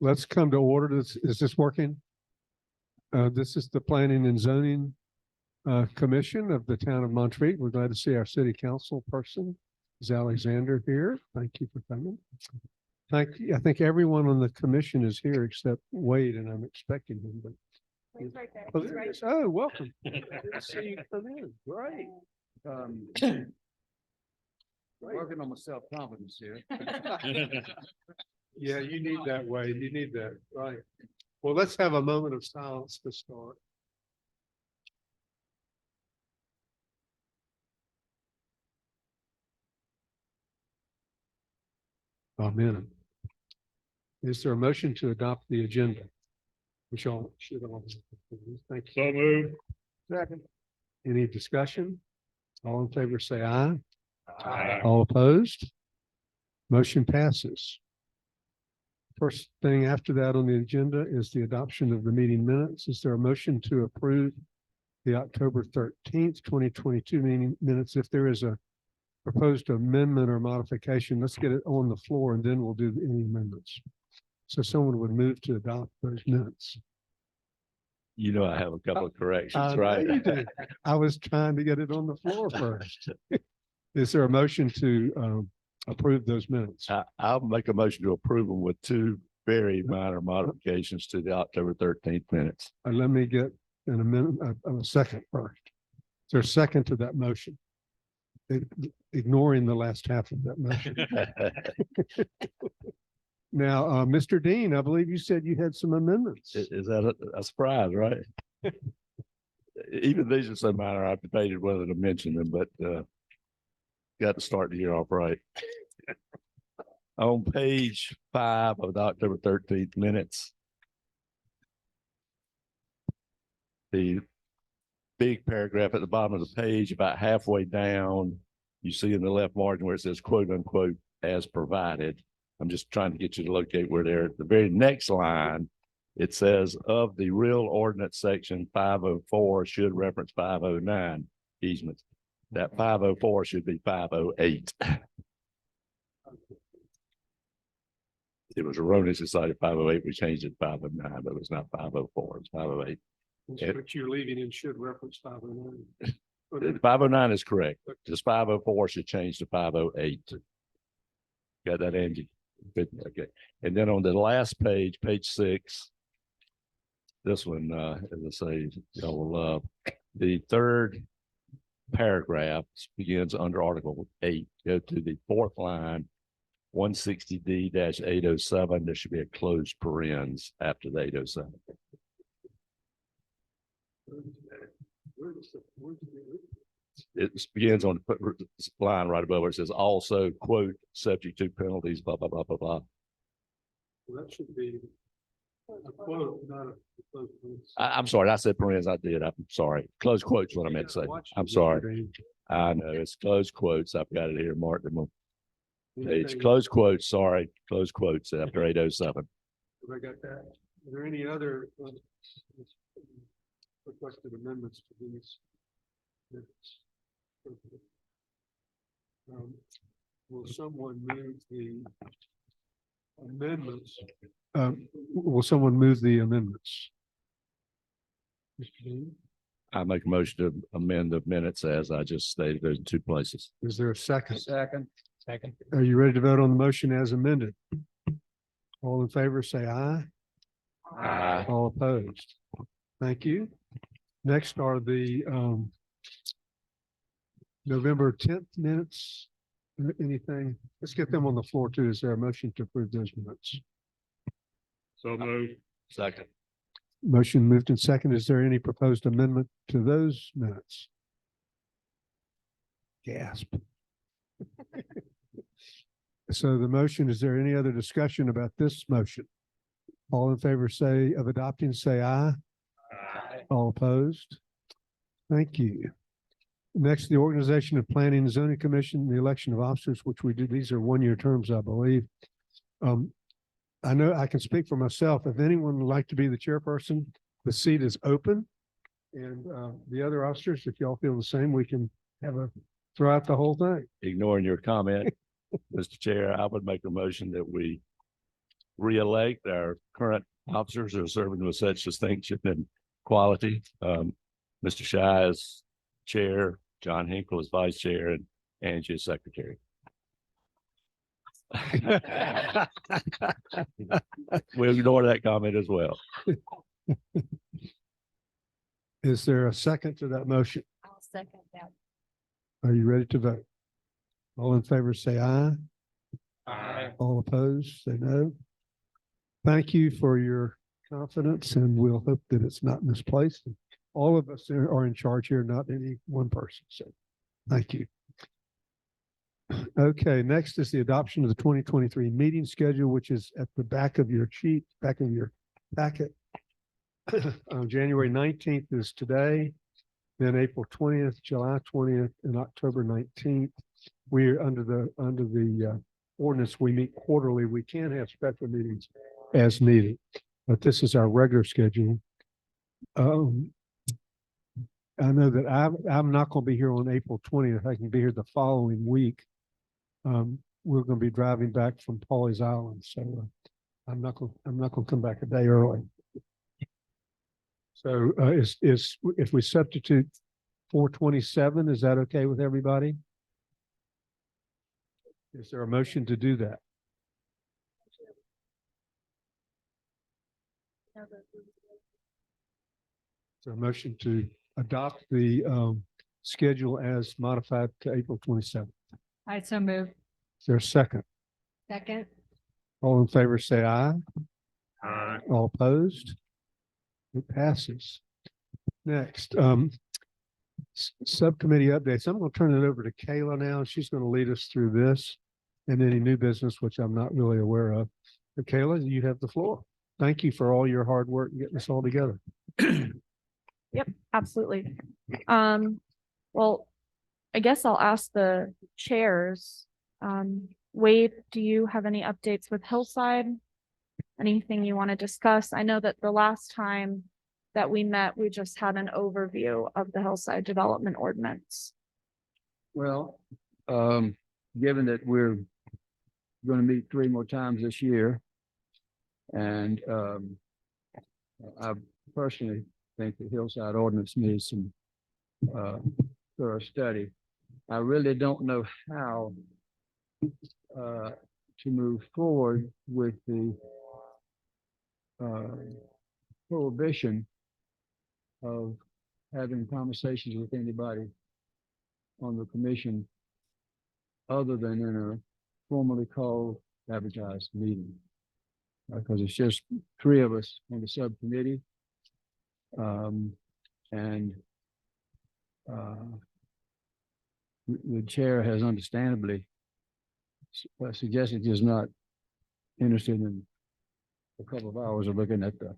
let's come to order. Is this working? This is the Planning and Zoning Commission of the town of Montreat. We're glad to see our city council person is Alexander here. Thank you for coming. Thank you. I think everyone on the commission is here except Wade, and I'm expecting him, but. He's right there. Oh, He's there he right. is. Oh, welcome. Good to see you come in. Great. Working on my self-confidence here. Yeah, you need that, Wade. You need that, right. Well, let's have a moment of silence to start. Amen. Is there a motion to adopt the agenda? Which all should all. Thank you. So moved. Second. Any discussion? All in favor, say aye. Aye. All opposed? Motion passes. First thing after that on the agenda is the adoption of the meeting minutes. Is there a motion to approve the October 13th, 2022 meeting minutes? If there is a proposed amendment or modification, let's get it on the floor and then we'll do any amendments. So someone would move to adopt those minutes. You know, I have a couple of corrections, I know right? you do. I was trying to get it on the floor first. Is there a motion to approve those minutes? I'll make a motion to approve them with two very minor modifications to the October 13th minutes. Let me get an amendment, a second first. Is there a second to that motion? Ignoring the last half of that motion. Now, Mr. Dean, I believe you said you had some amendments. Is that a surprise, right? Even these are so minor, I debated whether to mention them, but got to start the year off right. On page 5 of the October 13th minutes, the big paragraph at the bottom of the page, about halfway down, you see in the left margin where it says quote unquote as provided. I'm just trying to get you to locate where there. The very next line, it says of the real ordinance section 504 should reference 509 easements. That 504 should be 508. It was erroneously cited 508. We changed it to 509, but it was not 504. It's 508. But you're leaving in should reference 509. 509 is correct. Just 504 should change to 508. Got that, Angie? Good. Okay. And then on the last page, page 6, this one, as I say, y'all will love, the third paragraph begins under Article 8. Go to the fourth line, 160D-807. There should be a closed parens after the 807. It begins on the line right above where it says also quote subject to penalties, blah, blah, blah, blah, blah. Well, that should be a quote, not a close. I'm sorry, I said parens. I did. I'm sorry. Close quotes, what I meant to say. I'm sorry. I know it's close quotes. I've got it here marked. It's close quotes. Sorry, close quotes after 807. I got that. Are there any other requested amendments to these minutes? Will someone move the amendments? Will someone move the amendments? Mr. Dean, I make a motion to amend the minutes as I just stated. There's 2 places. is there a second? Second. Are you ready to vote on the motion as amended? All in favor, say aye. Aye. All opposed? Thank you. Next are the November 10th minutes. Anything? Let's get them on the floor too. Is there a motion to approve those minutes? So moved. Second. Motion moved and second. Is there any proposed amendment to those minutes? Gasp. So the motion, is there any other discussion about this motion? All in favor say of adopting, say aye. Aye. All opposed? Thank you. Next, the Organization of Planning and Zoning Commission, the election of officers, which we do. These are one-year terms, I believe. I know I can speak for myself. If anyone would like to be the chairperson, the seat is open. And the other officers, if y'all feel the same, we can have a throw out the whole thing. Ignoring your comment, Mr. Chair, I would make a motion that we reelect our current officers who are serving with such distinction and quality. Mr. Shy is chair, John Hinkle is vice chair, and Angie is secretary. We'll ignore that comment as well. Is there a second to that motion? I'll second that. Are you ready to vote? All in favor, say aye. Aye. All opposed, say no. Thank you for your confidence, and we'll hope that it's not misplaced. All of us are in charge here, not any one person. So thank you. Okay, next is the adoption of the 2023 meeting schedule, which is at the back of your sheet, back of your packet. January 19th is today, then April 20th, July 20th, and October 19th. We're under the ordinance, we meet quarterly. We can have special meetings as needed, but this is our regular schedule. I know that I'm not going to be here on April 20th. I can be here the following week. We're going to be driving back from Pawleys Island, so I'm not going to come back a day early. So if we substitute 4/27, is that okay with everybody? Is there a motion to do that? Is there a motion to adopt the schedule as modified to April 27th? I so move. Is there a second? Second. All in favor, say aye. Aye. All opposed? It passes. Next, subcommittee updates. I'm going to turn it over to Kayla now. She's going to lead us through this and any new business, which I'm not really aware of. But Kayla, you have the floor. Thank you for all your hard work in getting this all together. Yep, absolutely. Well, I guess I'll ask the chairs. Wade, do you have any updates with Hillside? Anything you want to discuss? I know that the last time that we met, we just had an overview of the Hillside Development Ordinance. Well, given that we're going to meet 3 more times this year, and I personally think the Hillside ordinance needs some thorough study. I really don't know how to move forward with the prohibition of having conversations with anybody on the commission other than in a formally called advertised meeting. Because it's just 3 of us on the subcommittee. And the chair has understandably suggested he's not interested in a couple of hours of looking at the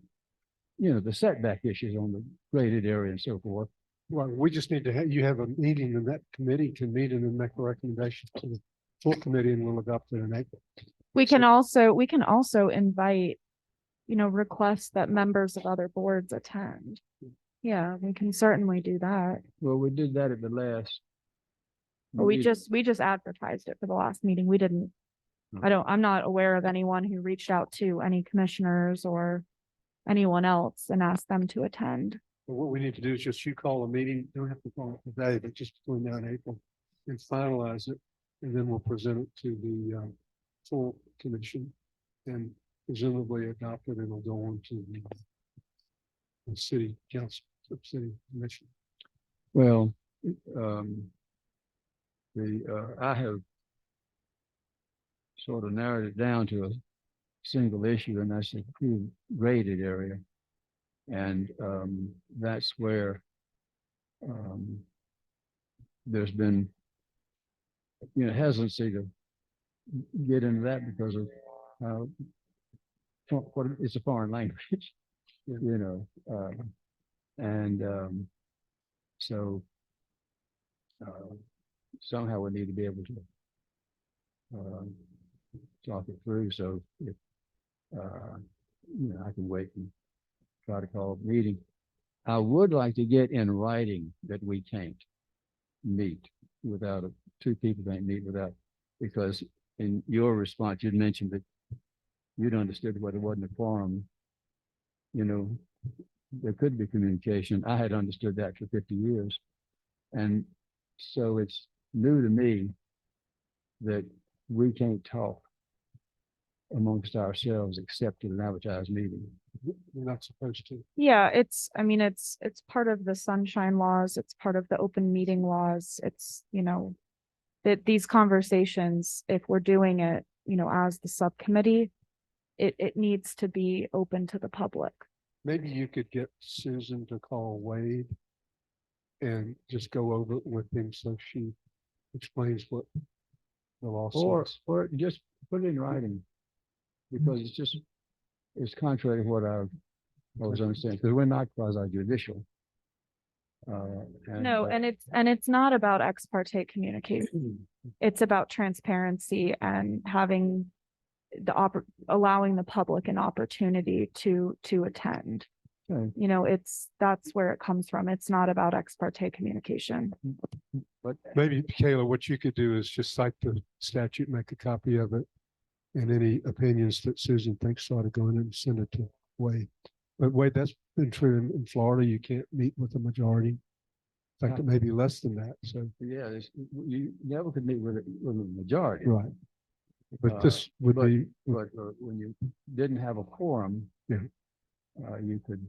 setback issues on the graded area and so forth. Well, we just need to have, you have a meeting and that committee can meet and then make a recommendation to the full committee and we'll adopt it in April. We can also invite, request that members of other boards attend. Yeah, we can certainly do that. Well, we did that at the last. But we meeting. just advertised it for the last meeting. We didn't. I'm not aware of anyone who reached out to any commissioners or anyone else and asked them to attend. But what we need to do is just you call a meeting, don't have to call it today, but just between now and April and finalize it. And then we'll present it to the full commission and presumably adopt it and it'll go on to the city council, city commission. Well, I have sort of narrowed it down to a single issue, and that's the graded area. And that's where there's been hesitancy to get into that because of what it's a foreign language, so somehow we need to be able to talk it through. So if I can wait and try to call a meeting. I would like to get in writing that we can't meet without 2 people can't meet without, because in your response, you'd mentioned that you'd understood what it wasn't a quorum, you know, there could be communication. I had understood that for 50 years. And so it's new to me that we can't talk amongst ourselves except at an advertised meeting. We're not supposed to. Yeah, I mean, it's part of the sunshine laws. It's part of the open meeting laws. It's, you know, that these conversations, if we're doing it, you know, as the subcommittee, it needs to be open to the public. Maybe you could get Susan to call Wade and just go over it with him so she explains what the law says. Or just put it in writing. Because it's contrary to what I was understanding, because we're not quasi judicial. No, and it's not about ex parte communication. It's about transparency and having allowing the public an opportunity to attend. Okay. You know, that's where it comes from. It's not about ex parte communication. But Maybe, Kayla, what you could do is just cite the statute, make a copy of it. And any opinions that Susan thinks ought to go in and send it to Wade. But Wade, that's been true in Florida. You can't meet with a majority. In fact, it may be less than that. So, yeah, you never could meet with a majority. right. But this would be, But when you didn't have a quorum, Yeah. You could,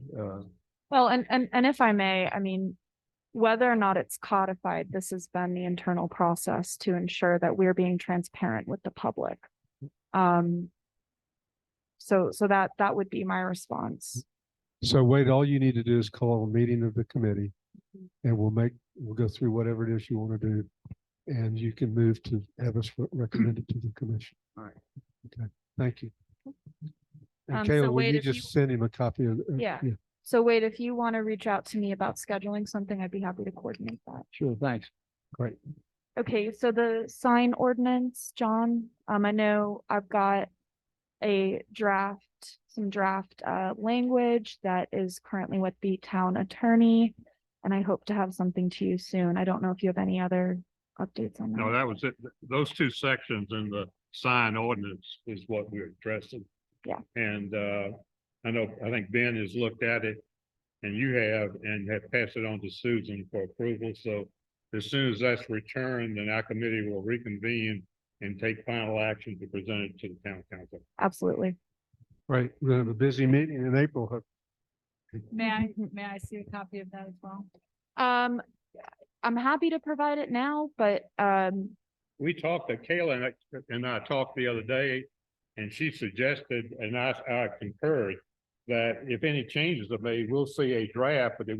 Well, and if I may, I mean, whether or not it's codified, this has been the internal process to ensure that we're being transparent with the public. So that would be my response. so Wade, all you need to do is call a meeting of the committee. And we'll go through whatever it is you want to do. And you can move to have us recommend it to the commission. All right. Okay, thank you. And So Kayla, will Wade, you if you- just send him a copy of? Yeah. So Wade, if you want to reach out to me about scheduling something, I'd be happy to coordinate that. sure, thanks. Great. Okay, so the sign ordinance, John, I know I've got some draft language that is currently with the town attorney. And I hope to have something to you soon. I don't know if you have any other updates on No, that. that was it. Those two sections in the sign ordinance is what we're addressing. Yeah. And I think Ben has looked at it and you have passed it on to Susan for approval. So as soon as that's returned, then our committee will reconvene and take final action to present it to the town council. Absolutely. Right, we're gonna have a busy meeting in April. May I see a copy of that as well? I'm happy to provide it now, but We talked to Kayla and I talked the other day and she suggested, and I concurred, that if any changes are made, we'll see a draft, but it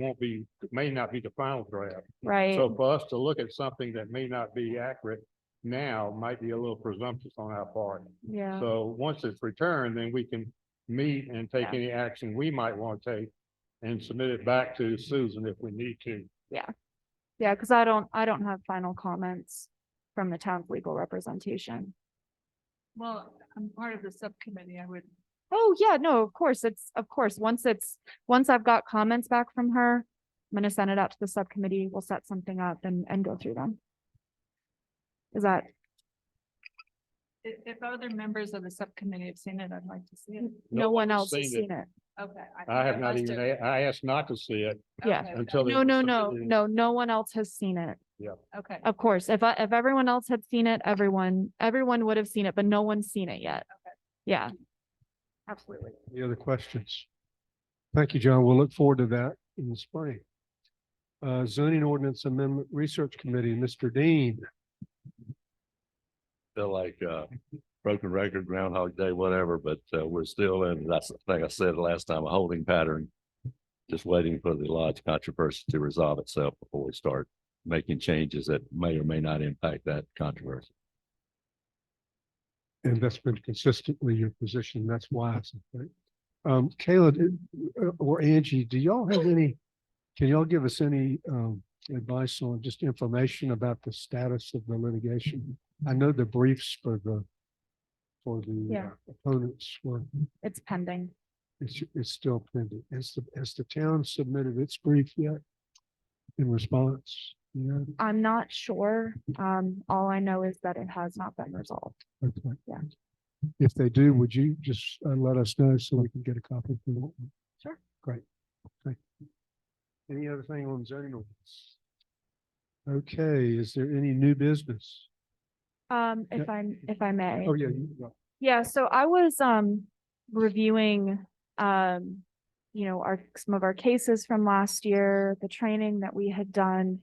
may not be the final draft. right, So for us to look at something that may not be accurate now might be a little presumptuous on our part. yeah. So once it's returned, then we can meet and take Yeah. any action we might want to take and submit it back to Susan if we need to. Yeah, because I don't have final comments from the town's legal representation. Well, I'm part of the subcommittee. I would, Oh, yeah, no, of course, once I've got comments back from her, I'm gonna send it out to the subcommittee, we'll set something up and go through them. Is that, if other members of the subcommittee have seen it, I'd like to see it. no one one's else has seen it. seen it? Okay. I have not must even, have- I asked not to see it Yeah. Okay, until. it No, was no, submitted. no one else has seen it. Okay. Of course, if everyone else had seen it, everyone would have seen it, but no one's seen it yet. Yeah. Absolutely. Any other questions? Thank you, John. We'll look forward to that in the spring. Zoning Ordinance Amendment Research Committee, Mr. Dean. Feel like broken record, Groundhog Day, whatever, but we're still in, that's, like I said last time, a holding pattern. Just waiting for the Lodge controversy to resolve itself before we start making changes that may or may not impact that controversy. And that's been consistently your position. That's wise. Right? Kayla or Angie, do y'all have can y'all give us any advice on just information about the status of the litigation? I know the briefs for the Yeah. opponents were, It's pending. it's still pending. Has the town submitted its brief yet in response? Yeah. I'm not sure. All I know is that it has not been resolved. Okay. Yeah. If they do, would you just let us know so we can get a copy? If we want one? Sure. Great. Thank you. Any other thing on zoning ordinance? Okay, is there any new business? If I may. Oh, yeah. Yeah, so I was reviewing some of our cases from last year, the training that we had done.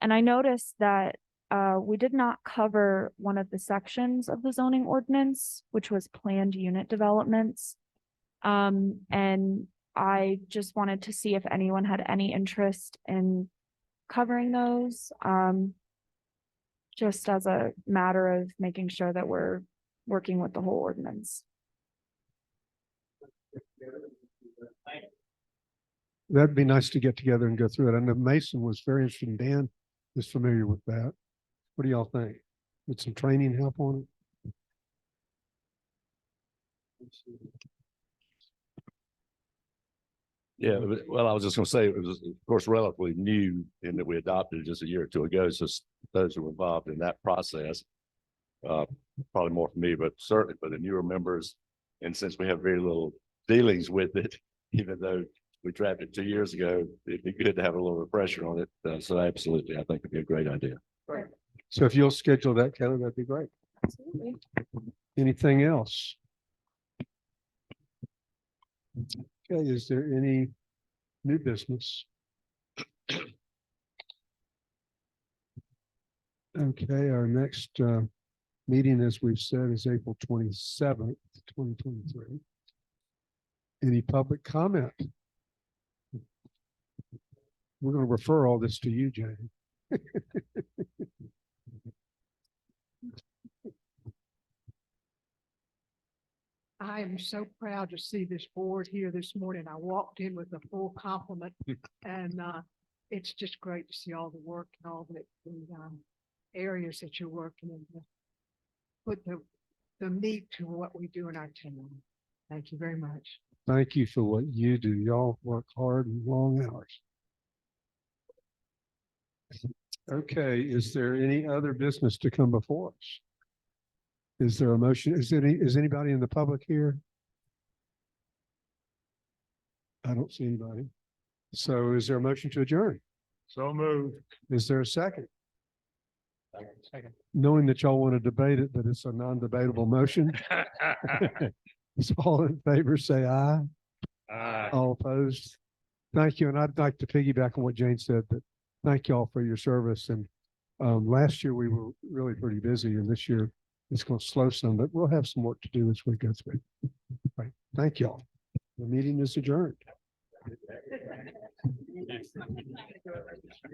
And I noticed that we did not cover one of the sections of the zoning ordinance, which was planned unit developments. And I just wanted to see if anyone had any interest in covering those. Just as a matter of making sure that we're working with the whole ordinance. That'd be nice to get together and go through it. I know Mason was very interested, and Dan is familiar with that. What do y'all think? With some training help on it? Yeah, well, I was just gonna say, it was, of course, relatively new in that we adopted it just a year or two ago. So those who were involved in that process, probably more for me, but certainly for the newer members. And since we have very little dealings with it, even though we drafted it 2 years ago, it'd be good to have a little refresher on it. So absolutely, I think it'd be a great idea. So if you'll schedule that, Kelly, that'd be great. Absolutely. Anything else? Okay, is there any new business? Okay, our next meeting, as we've said, is April 27th, 2023. Any public comment? We're going to refer all this to you, Jane. I am so proud to see this board here this morning. I walked in with a full complement and it's just great to see all the work and all the areas that you're working in. Put the meat to what we do in our town. Thank you very much. Thank you for what you do. Y'all work hard and long hours. Okay, is there any other business to come before us? Is there a motion? Is anybody in the public here? I don't see anybody. So is there a motion to adjourn? So moved. Is there a second? Second. Knowing that y'all want to debate it, but it's a non-debatable motion. So all in favor, say aye. All opposed? Thank you. And I'd like to piggyback on what Jane said, that thank you all for your service. And last year we were really pretty busy, and this year it's going to slow some, but we'll have some work to do as we go through. Right. Thank you all. The meeting is adjourned.